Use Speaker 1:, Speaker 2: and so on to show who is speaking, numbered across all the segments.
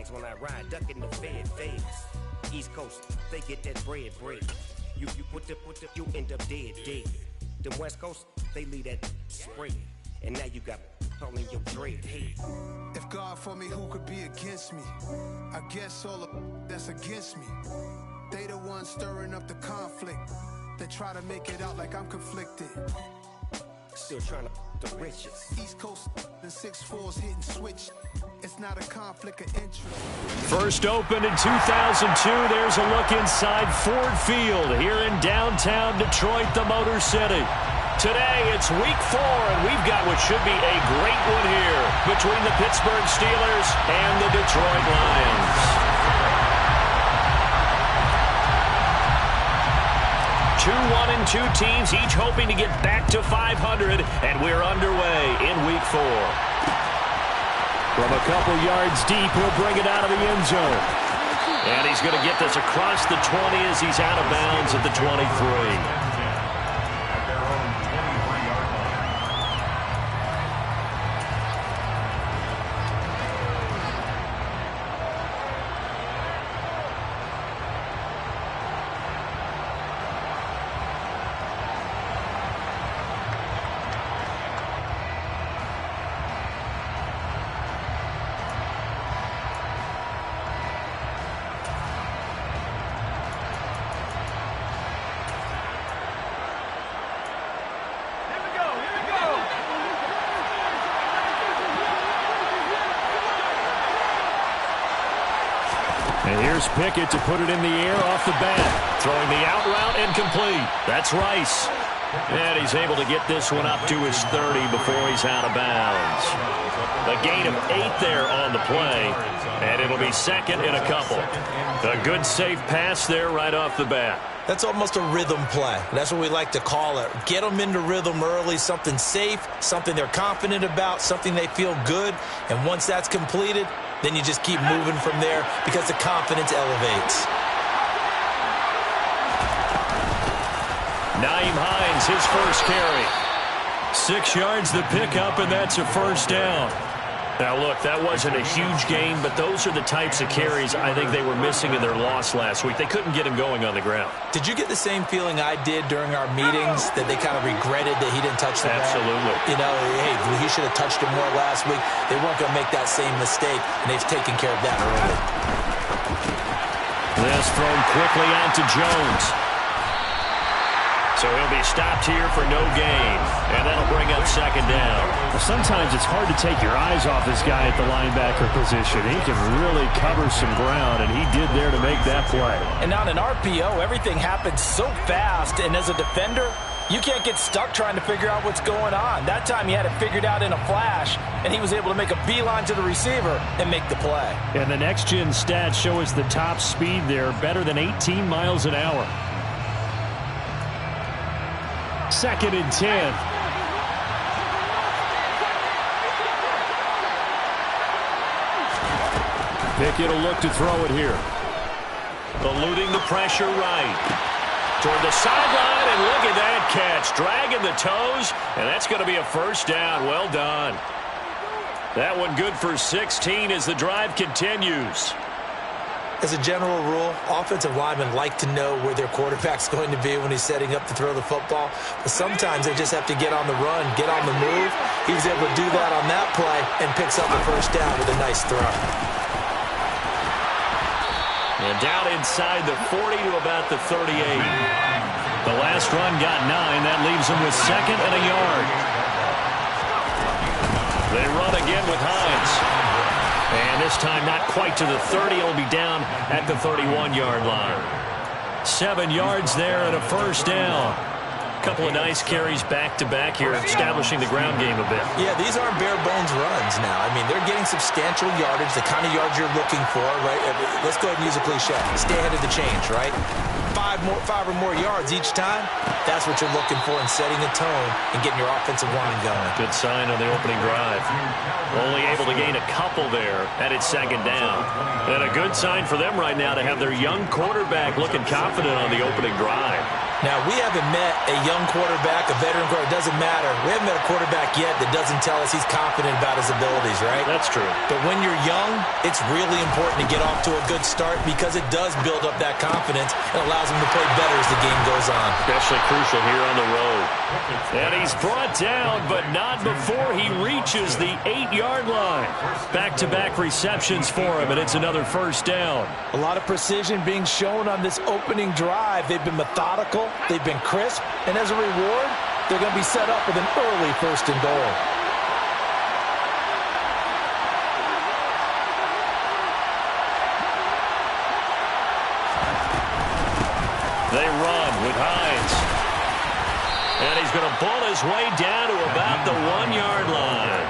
Speaker 1: feds when I ride, ducking the feds. East Coast, they get that bread. You you end up dead. Them West Coast, they leave that spread. And now you got all in your dread. Hey.
Speaker 2: If God for me, who could be against me? I guess all of that's against me. They the ones stirring up the conflict. They try to make it out like I'm conflicted.
Speaker 1: Still trying to the riches.
Speaker 2: East Coast and 6'4s hitting switch. It's not a conflict of interest.
Speaker 3: First opened in 2002. There's a look inside Ford Field here in downtown Detroit, the Motor City. Today, it's week 4, and we've got what should be a great one here between the Pittsburgh Steelers and the Detroit Lions. 2-1-2 teams, each hoping to get back to 500, and we're underway in week 4. From a couple yards deep, he'll bring it out of the end zone. And he's going to get this across the 20 as he's out of bounds at the 23. And here's Pickett to put it in the air off the bat. Throwing the out route incomplete. That's Rice. And he's able to get this one up to his 30 before he's out of bounds. A gain of 8 there on the play. And it'll be second in a couple. A good safe pass there right off the bat.
Speaker 4: That's almost a rhythm play. That's what we like to call it. Get them into rhythm early, something safe, something they're confident about, something they feel good. And once that's completed, then you just keep moving from there because the confidence elevates.
Speaker 3: Nyheim Hines, his first carry. 6 yards the pickup, and that's a first down. Now, look, that wasn't a huge gain, but those are the types of carries I think they were missing in their loss last week. They couldn't get him going on the ground.
Speaker 4: Did you get the same feeling I did during our meetings, that they kind of regretted that he didn't touch the ball?
Speaker 3: Absolutely.
Speaker 4: You know, hey, he should have touched it more last week. They weren't going to make that same mistake, and they've taken care of that early.
Speaker 3: This thrown quickly out to Jones. So he'll be stopped here for no gain, and that'll bring up second down.
Speaker 5: Well, sometimes it's hard to take your eyes off this guy at the linebacker position. He can really cover some ground, and he did there to make that play.
Speaker 4: And on an RPO, everything happens so fast, and as a defender, you can't get stuck trying to figure out what's going on. That time he had it figured out in a flash, and he was able to make a beeline to the receiver and make the play.
Speaker 5: And the next-gen stats show us the top speed there, better than 18 miles an hour. 2nd and 10.
Speaker 3: Pickett will look to throw it here. Eluding the pressure right. Toward the sideline, and look at that catch. Dragging the toes, and that's going to be a first down. Well done. That one good for 16 as the drive continues.
Speaker 4: As a general rule, offensive linemen like to know where their quarterback's going to be when he's setting up to throw the football. But sometimes they just have to get on the run, get on the move. He was able to do that on that play and picks up a first down with a nice throw.
Speaker 3: And down inside the 40 to about the 38. The last run got 9. That leaves them with second and a yard. They run again with Hines. And this time not quite to the 30. It'll be down at the 31-yard line. 7 yards there and a first down. Couple of nice carries back-to-back here, establishing the ground game a bit.
Speaker 4: Yeah, these aren't bare-bones runs now. I mean, they're getting substantial yardage, the kind of yards you're looking for, right? Let's go ahead and use a cliche. Stay ahead of the change, right? 5 or more yards each time, that's what you're looking for in setting a tone and getting your offensive line going.
Speaker 3: Good sign on the opening drive. Only able to gain a couple there at its second down. And a good sign for them right now to have their young quarterback looking confident on the opening drive.
Speaker 4: Now, we haven't met a young quarterback, a veteran quarterback, it doesn't matter. We haven't met a quarterback yet that doesn't tell us he's confident about his abilities, right?
Speaker 3: That's true.
Speaker 4: But when you're young, it's really important to get off to a good start because it does build up that confidence and allows him to play better as the game goes on.
Speaker 3: Especially crucial here on the road. And he's brought down, but not before he reaches the 8-yard line. Back-to-back receptions for him, and it's another first down.
Speaker 4: A lot of precision being shown on this opening drive. They've been methodical. They've been crisp, and as a reward, they're going to be set up with an early 1st and goal.
Speaker 3: They run with Hines. And he's going to bull his way down to about the 1-yard line.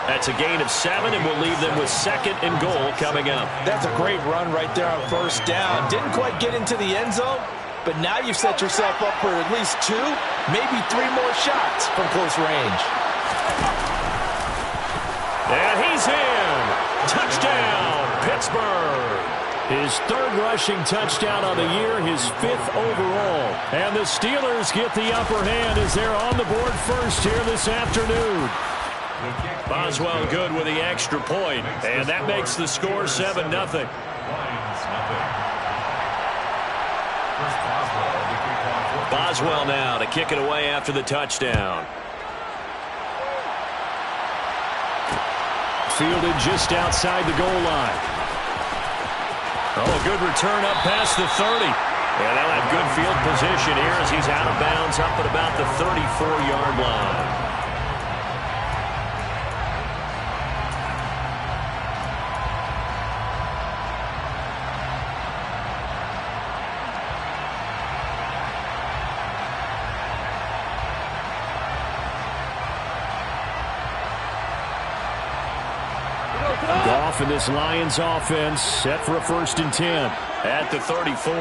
Speaker 3: That's a gain of 7, and we'll leave them with 2nd and goal coming up.
Speaker 4: That's a great run right there on 1st down. Didn't quite get into the end zone, but now you've set yourself up for at least 2, maybe 3 more shots from close range.
Speaker 3: And he's in. Touchdown, Pittsburgh. His 3rd rushing touchdown on the year, his 5th overall. And the Steelers get the upper hand as they're on the board first here this afternoon. Boswell good with the extra point, and that makes the score 7-0. Boswell now to kick it away after the touchdown. Fielded just outside the goal line. Oh, a good return up past the 30. And they'll have good field position here as he's out of bounds up at about the 34-yard line. Goff and this Lions offense set for a 1st and 10 at the 34.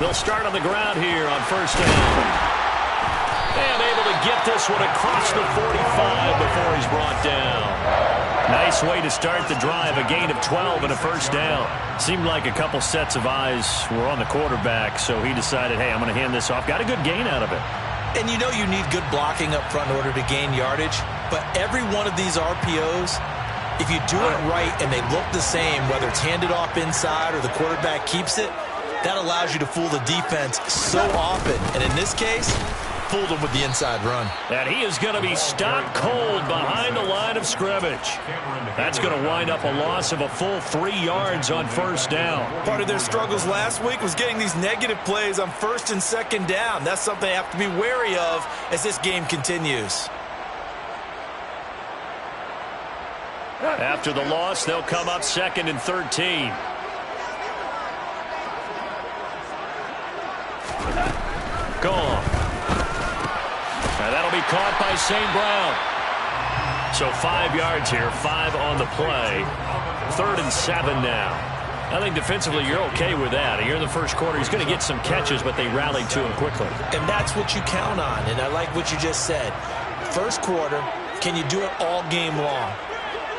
Speaker 3: They'll start on the ground here on 1st down. And able to get this one across the 45 before he's brought down. Nice way to start the drive, a gain of 12 and a 1st down. Seemed like a couple sets of eyes were on the quarterback, so he decided, hey, I'm going to hand this off. Got a good gain out of it.
Speaker 4: And you know you need good blocking up front in order to gain yardage. But every one of these RPOs, if you do it right and they look the same, whether it's handed off inside or the quarterback keeps it, that allows you to fool the defense so often. And in this case, fooled them with the inside run.
Speaker 3: And he is going to be stopped cold behind the line of scrimmage. That's going to wind up a loss of a full 3 yards on 1st down.
Speaker 4: Part of their struggles last week was getting these negative plays on 1st and 2nd down. That's something they have to be wary of as this game continues.
Speaker 3: After the loss, they'll come up 2nd and 13. Gone. And that'll be caught by St. Brown. So 5 yards here, 5 on the play. 3rd and 7 now. I think defensively you're okay with that. Here in the 1st quarter, he's going to get some catches, but they rallied to him quickly.
Speaker 4: And that's what you count on, and I like what you just said. 1st quarter, can you do it all game long?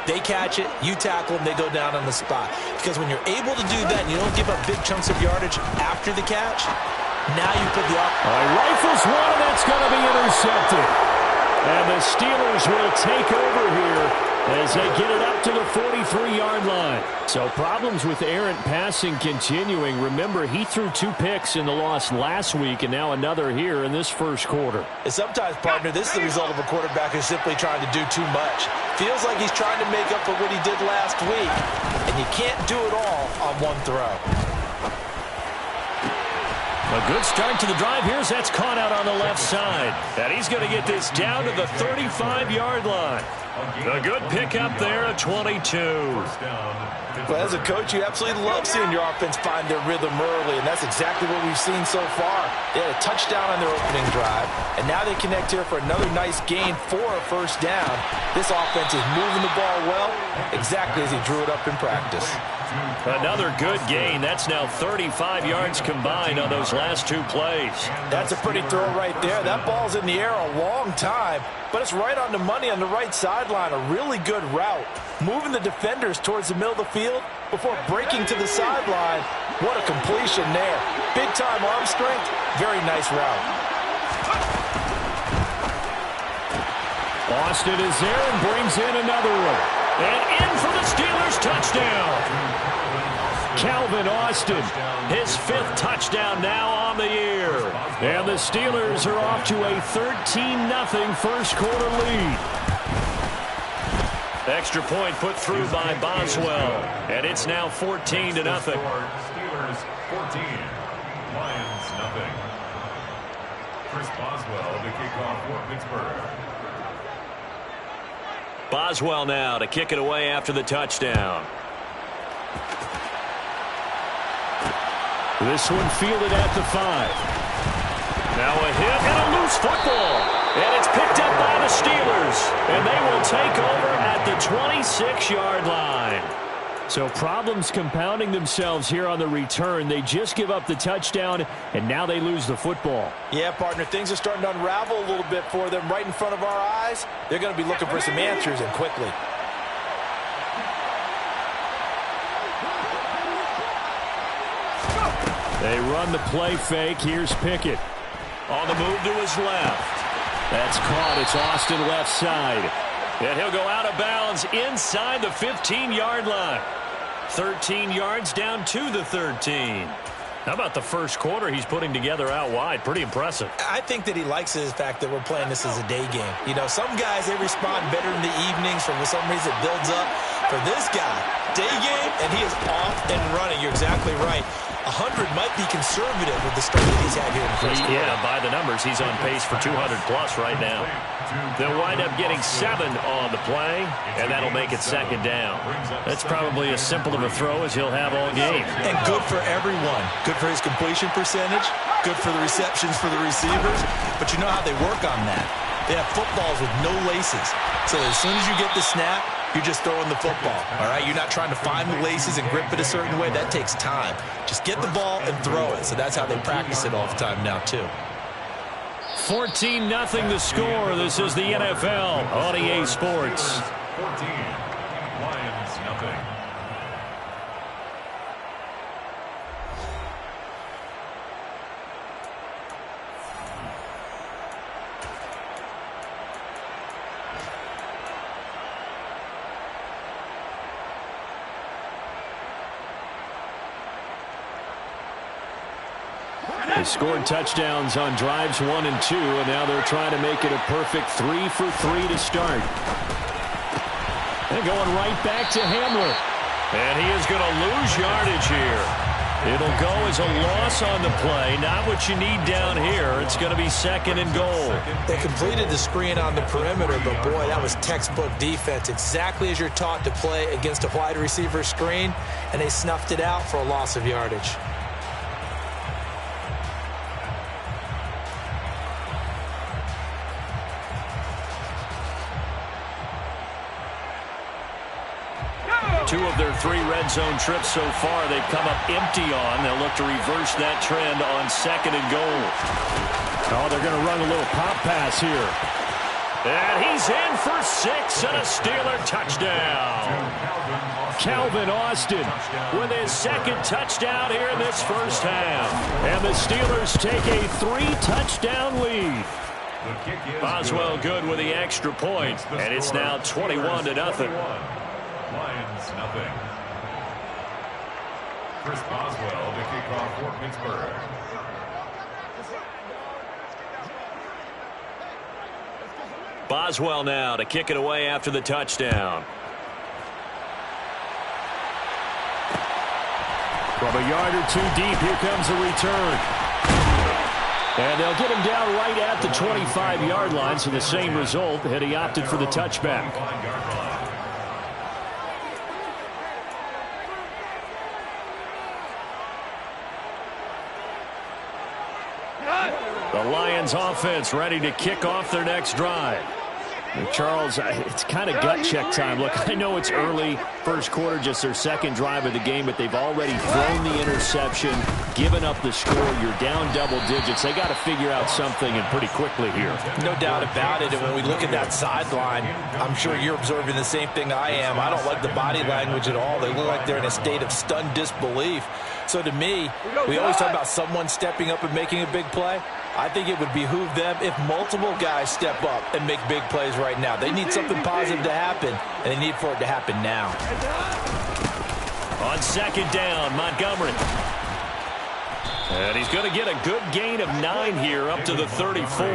Speaker 4: They catch it, you tackle them, they go down on the spot. Because when you're able to do that and you don't give up big chunks of yardage after the catch, now you put the
Speaker 3: rifles one, and that's going to be intercepted. And the Steelers will take over here as they get it up to the 43-yard line. So problems with errant passing continuing. Remember, he threw 2 picks in the loss last week and now another here in this 1st quarter.
Speaker 4: And sometimes, partner, this is the result of a quarterback who's simply trying to do too much. Feels like he's trying to make up for what he did last week, and you can't do it all on one throw.
Speaker 3: A good start to the drive. Here's that's caught out on the left side. And he's going to get this down to the 35-yard line. A good pickup there at 22.
Speaker 4: Well, as a coach, you absolutely love seeing your offense find their rhythm early, and that's exactly what we've seen so far. They had a touchdown on their opening drive, and now they connect here for another nice gain for a 1st down. This offense is moving the ball well, exactly as he drew it up in practice.
Speaker 3: Another good gain. That's now 35 yards combined on those last 2 plays.
Speaker 4: That's a pretty throw right there. That ball's in the air a long time, but it's right on the money on the right sideline. A really good route. Moving the defenders towards the middle of the field before breaking to the sideline What a completion there. Big-time arm strength. Very nice route.
Speaker 5: Austin is there and brings in another one. And in for the Steelers touchdown. Calvin Austin, his 5th touchdown now on the year. And the Steelers are off to a 13-0 first quarter lead. Extra point put through by Boswell. And it's now 14-0.
Speaker 6: Steelers 14, Lions nothing. Chris Boswell to kick off for Pittsburgh.
Speaker 3: Boswell now to kick it away after the touchdown.
Speaker 5: This one fielded at the 5.
Speaker 3: Now a hit and a loose football. And it's picked up by the Steelers. And they will take over at the 26-yard line.
Speaker 5: So problems compounding themselves here on the return. They just give up the touchdown, and now they lose the football.
Speaker 4: Yeah, partner, things are starting to unravel a little bit for them right in front of our eyes. They're going to be looking for some answers, and quickly.
Speaker 5: They run the play fake. Here's Pickett.
Speaker 3: On the move to his left.
Speaker 5: That's caught. It's Austin left side.
Speaker 3: And he'll go out of bounds inside the 15-yard line. 13 yards down to the 13. How about the first quarter he's putting together out wide? Pretty impressive.
Speaker 4: I think that he likes the fact that we're playing this as a day game. You know, some guys, they respond better in the evenings. For some reason, it builds up. For this guy, day game, and he is off and running. You're exactly right. 100 might be conservative with the start that he's had here in the first quarter.
Speaker 3: Yeah, by the numbers, he's on pace for 200-plus right now. They'll wind up getting 7 on the play, and that'll make it second down. That's probably as simple of a throw as he'll have all game.
Speaker 4: And good for everyone. Good for his completion percentage. Good for the receptions for the receivers. But you know how they work on that. They have footballs with no laces. So as soon as you get the snap, you're just throwing the football, all right? You're not trying to find the laces and grip it a certain way. That takes time. Just get the ball and throw it. So that's how they practice it all the time now, too.
Speaker 5: 14-0 the score. This is the NFL on EA Sports.
Speaker 6: 14, Lions nothing.
Speaker 5: They scored touchdowns on drives 1 and 2, and now they're trying to make it a perfect 3 for 3 to start. They're going right back to Hamler.
Speaker 3: And he is going to lose yardage here. It'll go as a loss on the play. Not what you need down here. It's going to be 2nd and goal.
Speaker 4: They completed the screen on the perimeter, but boy, that was textbook defense. Exactly as you're taught to play against a wide receiver screen, and they snuffed it out for a loss of yardage.
Speaker 3: Two of their 3 red zone trips so far, they've come up empty on. They'll look to reverse that trend on 2nd and goal.
Speaker 5: Oh, they're going to run a little pop pass here.
Speaker 3: And he's in for 6 and a Steeler touchdown.
Speaker 5: Calvin Austin with his 2nd touchdown here in this first half. And the Steelers take a 3-touchdown lead.
Speaker 3: Boswell good with the extra point, and it's now 21-0.
Speaker 6: Lions nothing. Chris Boswell to kick off for Pittsburgh.
Speaker 3: Boswell now to kick it away after the touchdown.
Speaker 5: From a yard or 2 deep, here comes a return. And they'll get him down right at the 25-yard line, so the same result, and he opted for the touchback. The Lions offense ready to kick off their next drive. And Charles, it's kind of gut check time. Look, I know it's early, first quarter, just their 2nd drive of the game, but they've already thrown the interception, given up the score. You're down double digits. They got to figure out something, and pretty quickly here.
Speaker 4: No doubt about it. And when we look at that sideline, I'm sure you're observing the same thing I am. I don't like the body language at all. They look like they're in a state of stunned disbelief. So to me, we always talk about someone stepping up and making a big play. I think it would behoove them if multiple guys step up and make big plays right now. They need something positive to happen, and they need for it to happen now.
Speaker 5: On second down, Montgomery. And he's going to get a good gain of 9 here up to the 34.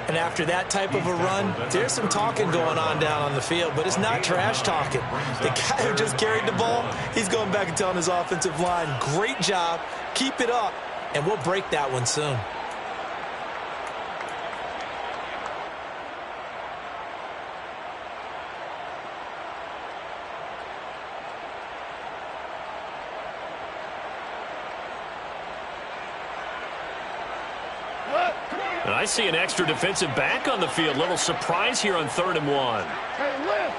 Speaker 4: And after that type of a run, there's some talking going on down on the field, but it's not trash talking. The guy who just carried the ball, he's going back and telling his offensive line, great job, keep it up, and we'll break that one soon.
Speaker 5: And I see an extra defensive back on the field. Little surprise here on 3rd and 1.
Speaker 7: Hey, lift.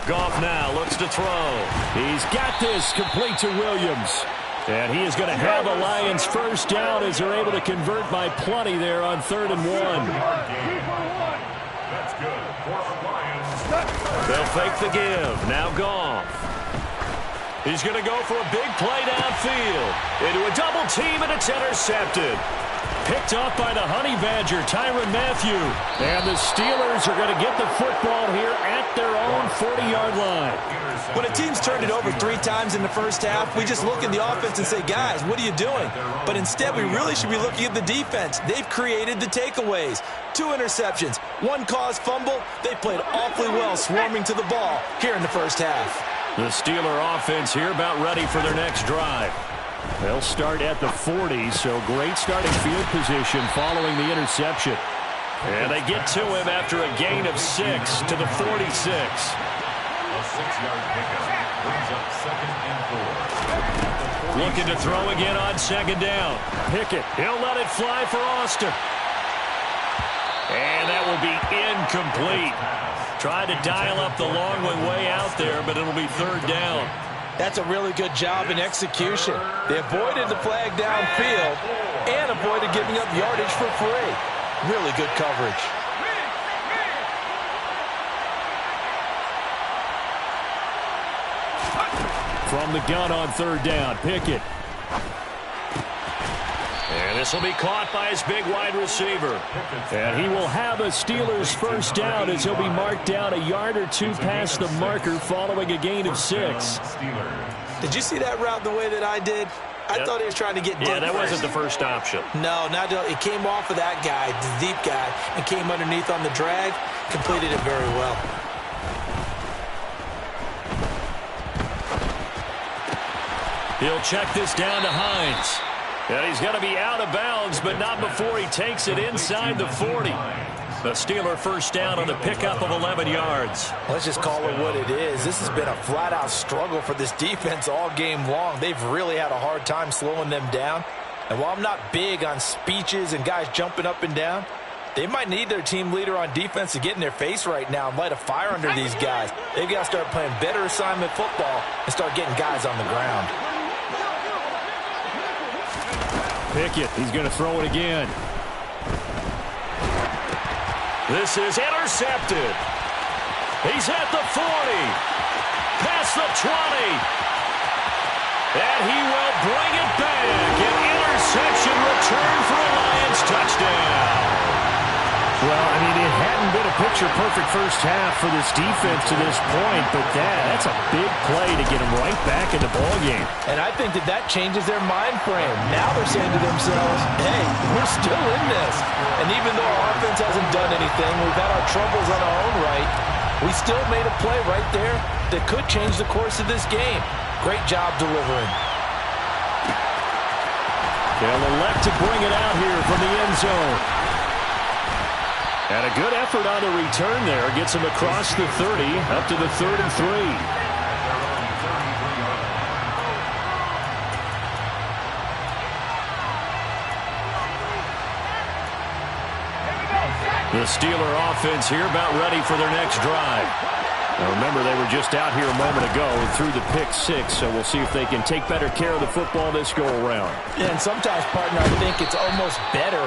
Speaker 5: Goff now looks to throw. He's got this, complete to Williams. And he is going to have a Lions first down as they're able to convert by plenty there on 3rd and 1.
Speaker 6: That's good. 4 Lions.
Speaker 5: They'll fake the give. Now Goff. He's going to go for a big play downfield. Into a double team, and it's intercepted. Picked off by the Honey Badger, Tyrann Mathieu. And the Steelers are going to get the football here at their own 40-yard line.
Speaker 4: When a team's turned it over 3 times in the first half, we just look at the offense and say, guys, what are you doing? But instead, we really should be looking at the defense. They've created the takeaways. 2 interceptions, 1 caused fumble. They played awfully well swarming to the ball here in the first half.
Speaker 5: The Steeler offense here about ready for their next drive. They'll start at the 40, so great starting field position following the interception. And they get to him after a gain of 6 to the 46.
Speaker 6: A 6-yard pickup brings up 2nd and 4.
Speaker 5: Looking to throw again on 2nd down. Pickett, he'll let it fly for Austin. And that will be incomplete. Tried to dial up the long one way out there, but it'll be 3rd down.
Speaker 4: That's a really good job in execution. They avoided the flag downfield and avoided giving up yardage for free. Really good coverage.
Speaker 5: From the gun on 3rd down, Pickett. And this will be caught by his big wide receiver. And he will have a Steelers first down as he'll be marked down a yard or 2 past the marker following a gain of 6.
Speaker 4: Did you see that route the way that I did? I thought he was trying to get deep.
Speaker 5: Yeah, that wasn't the first option.
Speaker 4: No, not it came off of that guy, the deep guy, and came underneath on the drag. Completed it very well.
Speaker 5: He'll check this down to Hines. And he's going to be out of bounds, but not before he takes it inside the 40. The Steeler first down on the pickup of 11 yards.
Speaker 4: Let's just call it what it is. This has been a flat-out struggle for this defense all game long. They've really had a hard time slowing them down. And while I'm not big on speeches and guys jumping up and down, they might need their team leader on defense to get in their face right now and light a fire under these guys. They've got to start playing better assignment football and start getting guys on the ground.
Speaker 5: Pickett, he's going to throw it again. This is intercepted. He's at the 40. Past the 20. And he will bring it back. An interception return for a Lions touchdown. Well, I mean, it hadn't been a picture-perfect first half for this defense to this point, but that's a big play to get them right back in the ballgame.
Speaker 4: And I think that changes their mind frame. Now they're saying to themselves, hey, we're still in this. And even though our offense hasn't done anything, we've had our troubles on our own right, we still made a play right there that could change the course of this game. Great job delivering.
Speaker 5: They'll elect to bring it out here from the end zone. And a good effort on the return there. Gets him across the 30, up to the 33. The Steeler offense here about ready for their next drive. Now remember, they were just out here a moment ago and threw the pick 6, so we'll see if they can take better care of the football this go-around.
Speaker 4: Yeah, and sometimes, partner, I think it's almost better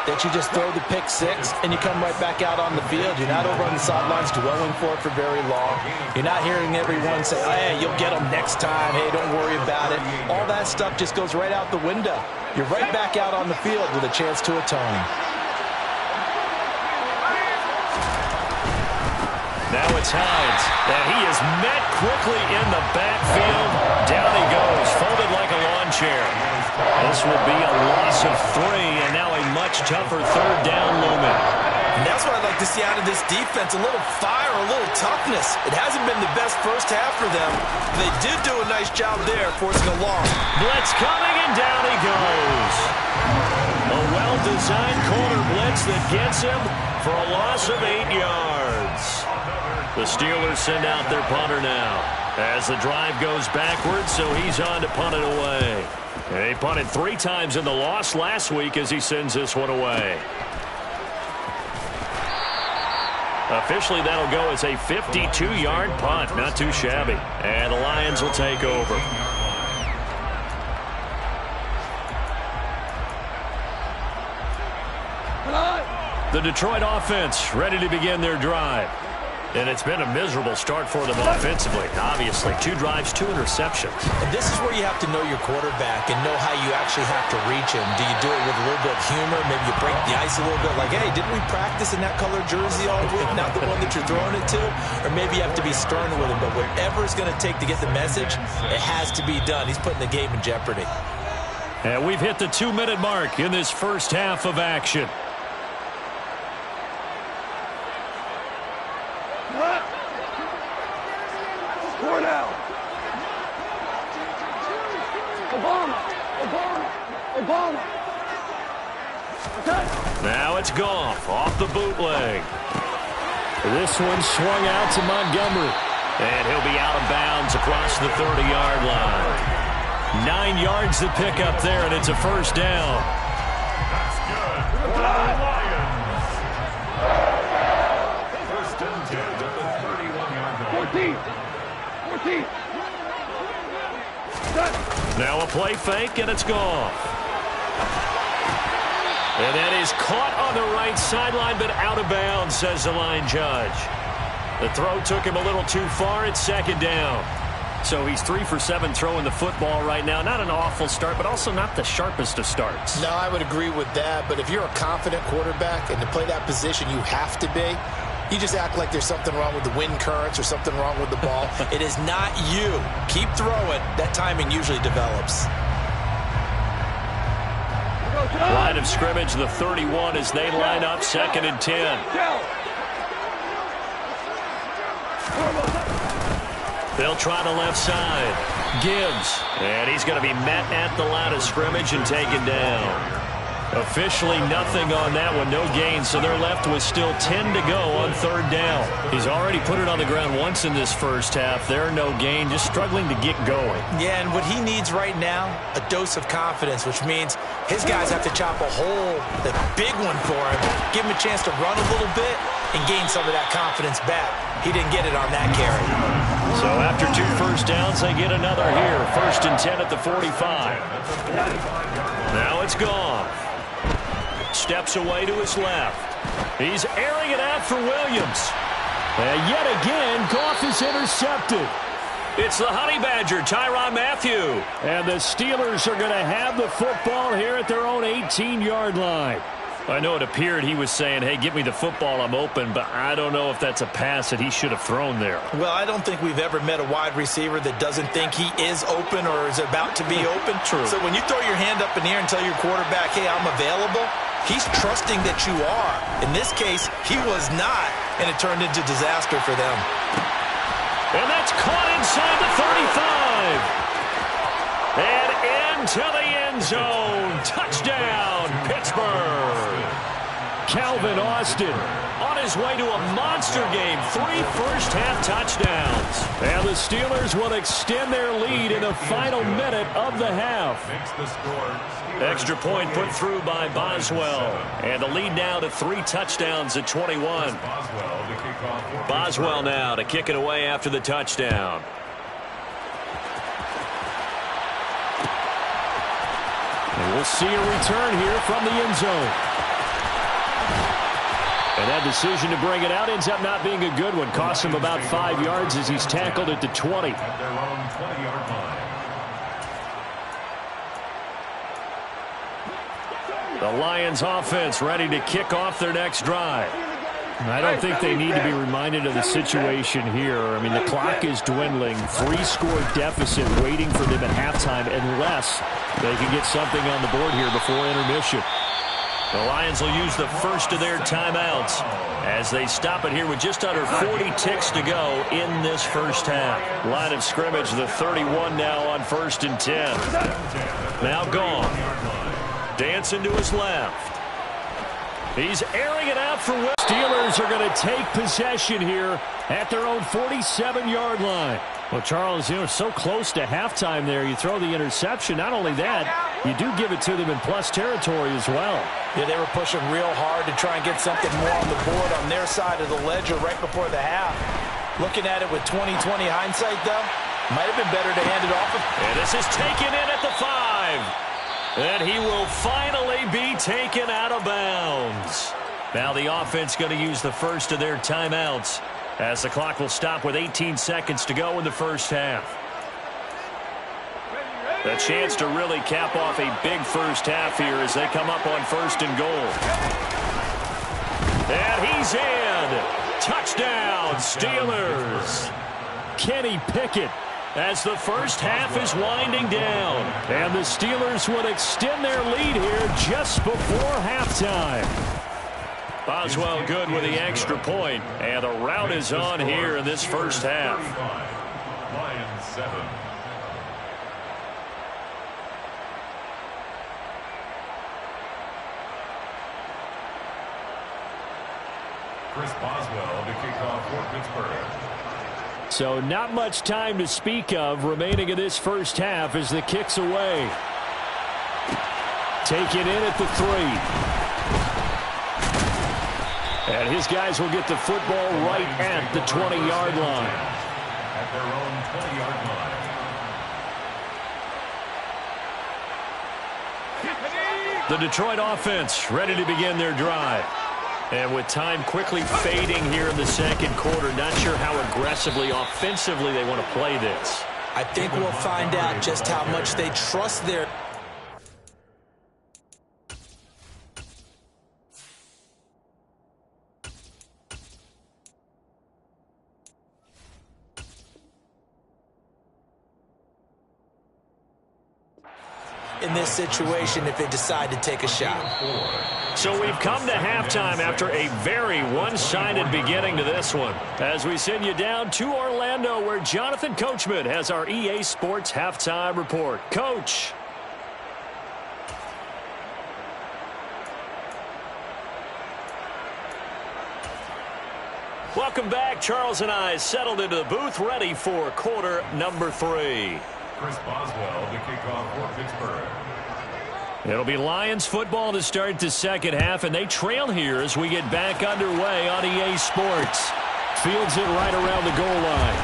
Speaker 4: that you just throw the pick six and you come right back out on the field. You're not over on the sidelines dwelling for it for very long. You're not hearing everyone say, oh, hey, you'll get them next time. Hey, don't worry about it. All that stuff just goes right out the window. You're right back out on the field with a chance to atone.
Speaker 5: Now it's Hines, and he is met quickly in the backfield. Down he goes, folded like a lawn chair. This will be a loss of 3, and now a much tougher third down looming.
Speaker 4: And that's what I'd like to see out of this defense, a little fire, a little toughness. It hasn't been the best first half for them. They did do a nice job there, forcing a loss.
Speaker 5: Blitz coming, and down he goes. A well-designed corner blitz that gets him for a loss of 8 yards. The Steelers send out their punter now as the drive goes backwards, so he's on to punt it away. And he punted 3 times in the loss last week as he sends this one away. Officially, that'll go as a 52-yard punt. Not too shabby. And the Lions will take over. The Detroit offense ready to begin their drive. And it's been a miserable start for them offensively. Obviously, 2 drives, 2 interceptions.
Speaker 4: And this is where you have to know your quarterback and know how you actually have to reach him. Do you do it with a little bit of humor? Maybe you break the ice a little bit like, hey, didn't we practice in that color jersey all week? Not the one that you're throwing it to? Or maybe you have to be stern with him. But whatever it's going to take to get the message, it has to be done. He's putting the game in jeopardy.
Speaker 5: And we've hit the 2-minute mark in this first half of action. Now it's Goff off the bootleg. This one swung out to Montgomery. And he'll be out of bounds across the 30-yard line. 9 yards to pick up there, and it's a first down.
Speaker 6: That's good. For the Lions. First and 10 at the 31-yard line. 14.
Speaker 5: Now a play fake, and it's Goff. And that is caught on the right sideline, but out of bounds, says the line judge. The throw took him a little too far. It's second down. So he's 3 for 7 throwing the football right now. Not an awful start, but also not the sharpest of starts.
Speaker 7: No, I would agree with that. But if you're a confident quarterback and to play that position, you have to be. You just act like there's something wrong with the wind currents or something wrong with the ball.
Speaker 4: It is not you. Keep throwing. That timing usually develops.
Speaker 5: Line of scrimmage, the 31, as they line up, 2nd and 10. They'll try the left side. Gibbs. And he's going to be met at the line of scrimmage and taken down. Officially nothing on that one, no gain, so they're left with still 10 to go on 3rd down. He's already put it on the ground once in this first half. There, no gain, just struggling to get going.
Speaker 4: Yeah, and what he needs right now, a dose of confidence, which means his guys have to chop a hole, the big one for him, give him a chance to run a little bit and gain some of that confidence back. He didn't get it on that carry.
Speaker 5: So after 2 first downs, they get another here. 1st and 10 at the 45. Now it's Goff. Steps away to his left. He's airing it out for Williams. And yet again, Goff is intercepted. It's the Honey Badger, Tyrann Mathieu. And the Steelers are going to have the football here at their own 18-yard line. I know it appeared he was saying, hey, give me the football, I'm open, but I don't know if that's a pass that he should have thrown there.
Speaker 4: Well, I don't think we've ever met a wide receiver that doesn't think he is open or is about to be open.
Speaker 5: True.
Speaker 4: So when you throw your hand up in the air and tell your quarterback, hey, I'm available, he's trusting that you are. In this case, he was not, and it turned into disaster for them.
Speaker 5: And that's caught inside the 35. And into the end zone. Touchdown, Pittsburgh. Calvin Austin on his way to a monster game. 3 first-half touchdowns. And the Steelers will extend their lead in the final minute of the half. Extra point put through by Boswell. And the lead now to 3 touchdowns at 21. Boswell now to kick it away after the touchdown. And we'll see a return here from the end zone. And that decision to bring it out ends up not being a good one. Costs him about 5 yards as he's tackled at the 20.
Speaker 6: At their own 20-yard line.
Speaker 5: The Lions offense ready to kick off their next drive. I don't think they need to be reminded of the situation here. I mean, the clock is dwindling. 3-score deficit waiting for them at halftime unless they can get something on the board here before intermission. The Lions will use the first of their timeouts as they stop it here with just under 40 ticks to go in this first half. Line of scrimmage, the 31 now on 1st and 10. Now gone. Dancing to his left. He's airing it out for Will. Steelers are going to take possession here at their own 47-yard line. Well, Charles, so close to halftime there. You throw the interception. Not only that, you do give it to them in plus territory as well.
Speaker 4: Yeah, they were pushing real hard to try and get something more on the board on their side of the ledger right before the half. Looking at it with 20/20 hindsight, though, might have been better to hand it off.
Speaker 5: And this is taken in at the 5. And he will finally be taken out of bounds. Now the offense going to use the first of their timeouts as the clock will stop with 18 seconds to go in the first half. A chance to really cap off a big first half here as they come up on 1st and goal. And he's in. Touchdown, Steelers. Kenny Pickett as the first half is winding down. And the Steelers would extend their lead here just before halftime. Boswell good with the extra point. And a rout is on here in this first half.
Speaker 6: Lions 7. Chris Boswell to kick off for Pittsburgh.
Speaker 5: So not much time to speak of remaining in this first half as the kick's away. Take it in at the 3. And his guys will get the football right at the 20-yard line.
Speaker 6: At their own 20-yard line.
Speaker 5: The Detroit offense ready to begin their drive. And with time quickly fading here in the second quarter, not sure how aggressively, offensively they want to play this.
Speaker 4: I think we'll find out just how much they trust their... in this situation if they decide to take a shot.
Speaker 5: So we've come to halftime after a very one-sided beginning to this one. As we send you down to Orlando where Jonathan Coachman has our EA Sports halftime report. Coach. Welcome back. Charles and I settled into the booth ready for quarter number 3.
Speaker 6: Chris Boswell to kick off for Pittsburgh.
Speaker 5: It'll be Lions football to start the second half, and they trail here as we get back underway on EA Sports. Fields it right around the goal line.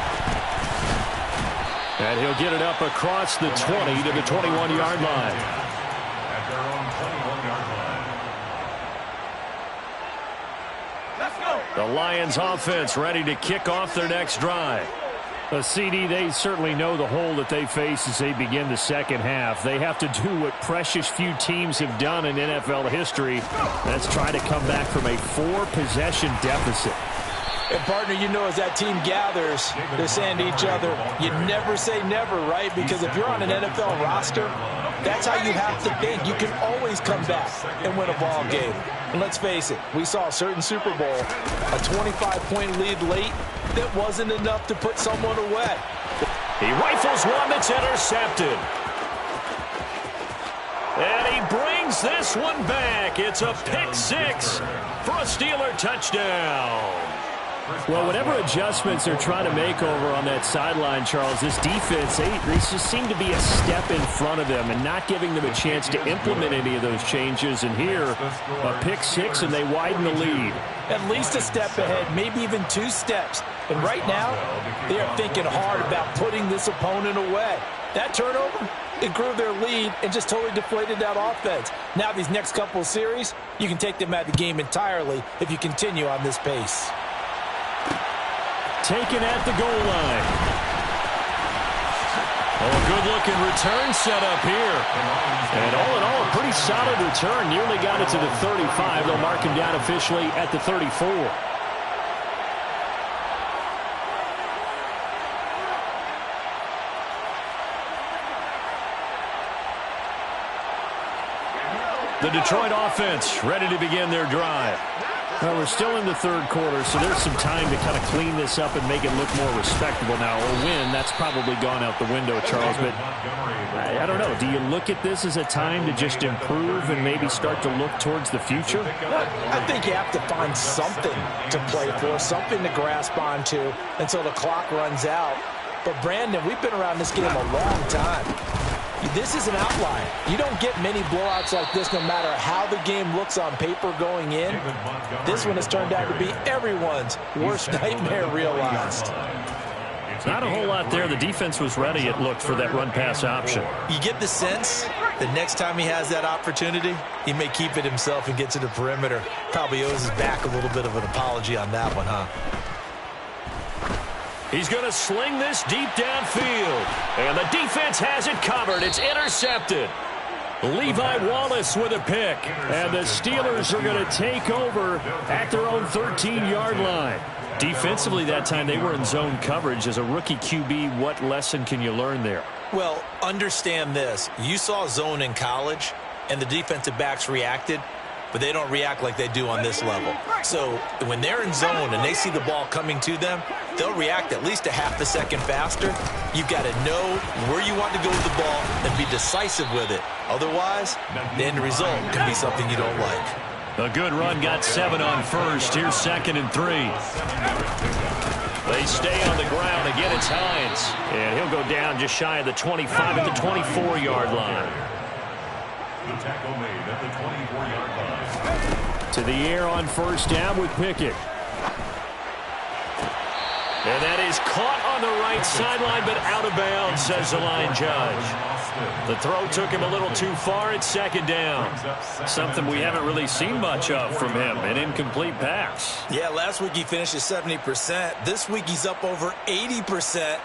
Speaker 5: And he'll get it up across the 20 to the 21-yard line.
Speaker 6: At their own 21-yard line. Let's go.
Speaker 5: The Lions offense ready to kick off their next drive. CD, they certainly know the hole that they face as they begin the second half. They have to do what precious few teams have done in NFL history. That's try to come back from a 4-possession deficit.
Speaker 4: And, partner, as that team gathers, they're saying to each other, you never say never, right? Because if you're on an NFL roster, that's how you have to think. You can always come back and win a ball game. And let's face it, we saw a certain Super Bowl, a 25-point lead late that wasn't enough to put someone away.
Speaker 5: He rifles one that's intercepted. And he brings this one back. It's a pick 6 for a Steeler touchdown. Well, whatever adjustments they're trying to make over on that sideline, Charles, this defense, they just seem to be a step in front of them and not giving them a chance to implement any of those changes. And here, a pick 6, and they widen the lead.
Speaker 4: At least a step ahead, maybe even 2 steps. And right now, they are thinking hard about putting this opponent away. That turnover, it grew their lead and just totally deflated that offense. Now these next couple of series, you can take them out of the game entirely if you continue on this pace.
Speaker 5: Taken at the goal line. Oh, a good-looking return set up here. And all in all, a pretty solid return. Nearly got it to the 35. They'll mark him down officially at the 34. The Detroit offense ready to begin their drive. Well, we're still in the third quarter, so there's some time to kind of clean this up and make it look more respectable now. A win, that's probably gone out the window, Charles, but I don't know. Do you look at this as a time to just improve and maybe start to look towards the future?
Speaker 4: I think you have to find something to play for, something to grasp onto until the clock runs out. But, Brandon, we've been around this game a long time. This is an outlier. You don't get many blowouts like this no matter how the game looks on paper going in. This one has turned out to be everyone's worst nightmare realized.
Speaker 5: Not a whole lot there. The defense was ready, it looked, for that run-pass option.
Speaker 4: You get the sense that next time he has that opportunity, he may keep it himself and get to the perimeter. Probably owes his back a little bit of an apology on that one, huh?
Speaker 5: He's going to sling this deep downfield. And the defense has it covered. It's intercepted. Levi Wallace with a pick. And the Steelers are going to take over at their own 13-yard line. Defensively that time, they were in zone coverage. As a rookie QB, what lesson can you learn there?
Speaker 4: Well, understand this. You saw zone in college, and the defensive backs reacted, but they don't react like they do on this level. So when they're in zone and they see the ball coming to them, they'll react at least a half a second faster. You've got to know where you want to go with the ball and be decisive with it. Otherwise, the end result can be something you don't like.
Speaker 5: A good run, got 7 on first. Here's 2nd and 3. They stay on the ground. Again, it's Hines. And he'll go down just shy of the 25 at the 24-yard line.
Speaker 6: The tackle made at the 24-yard line.
Speaker 5: To the air on first down with Pickett. And that is caught on the right sideline, but out of bounds, says the line judge. The throw took him a little too far at 2nd down. Something we haven't really seen much of from him, an incomplete pass.
Speaker 4: Yeah, last week he finished at 70%. This week he's up over 80%.